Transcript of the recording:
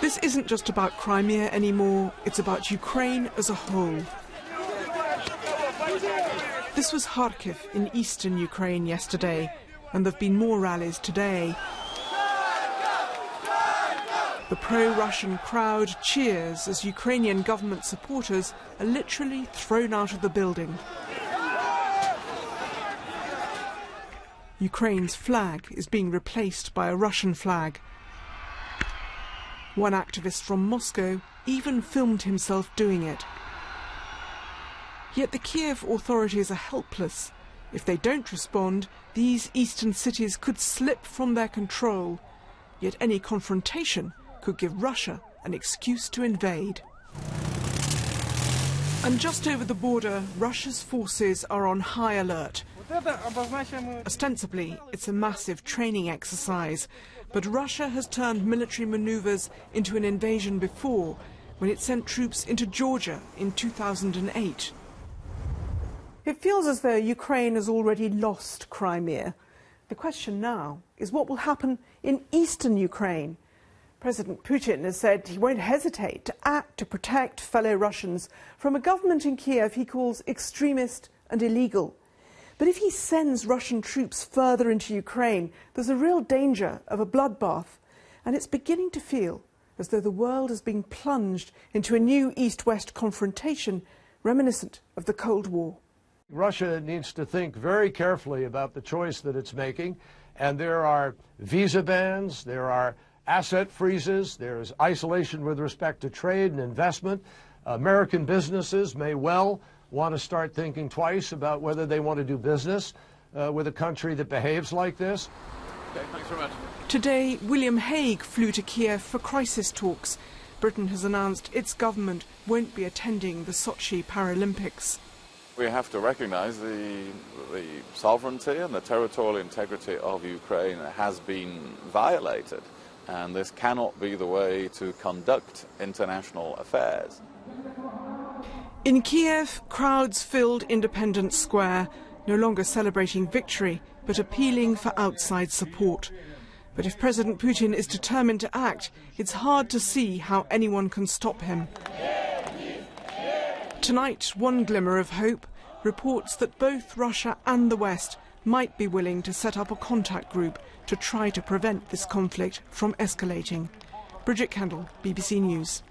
This isn't just about Crimea anymore, it's about Ukraine as a whole. This was Kharkiv in eastern Ukraine yesterday, and there have been more rallies today. The pro-Russian crowd cheers as Ukrainian government supporters are literally thrown out of the building. Ukraine's flag is being replaced by a Russian flag. One activist from Moscow even filmed himself doing it. Yet the Kiev authorities are helpless. If they don't respond, these eastern cities could slip from their control. Yet any confrontation could give Russia an excuse to invade. And just over the border, Russia's forces are on high alert. Ostensibly, it's a massive training exercise, but Russia has turned military maneuvers into an invasion before, when it sent troops into Georgia in 2008. It feels as though Ukraine has already lost Crimea. The question now is what will happen in eastern Ukraine. President Putin has said he won't hesitate to act to protect fellow Russians from a government in Kiev he calls extremist and illegal. But if he sends Russian troops further into Ukraine, there's a real danger of a bloodbath. And it's beginning to feel as though the world is being plunged into a new East-West confrontation reminiscent of the Cold War. Russia needs to think very carefully about the choice that it's making. And there are visa bans, there are asset freezes, there's isolation with respect to trade and investment. American businesses may well want to start thinking twice about whether they want to do business with a country that behaves like this. Okay, thanks very much. Today, William Hague flew to Kiev for crisis talks. Britain has announced its government won't be attending the Sochi Paralympics. We have to recognise the sovereignty and the territorial integrity of Ukraine has been violated, and this cannot be the way to conduct international affairs. In Kiev, crowds filled Independence Square, no longer celebrating victory, but appealing for outside support. But if President Putin is determined to act, it's hard to see how anyone can stop him. Tonight, one glimmer of hope, reports that both Russia and the West might be willing to set up a contact group to try to prevent this conflict from escalating. Bridget Kendall, BBC News.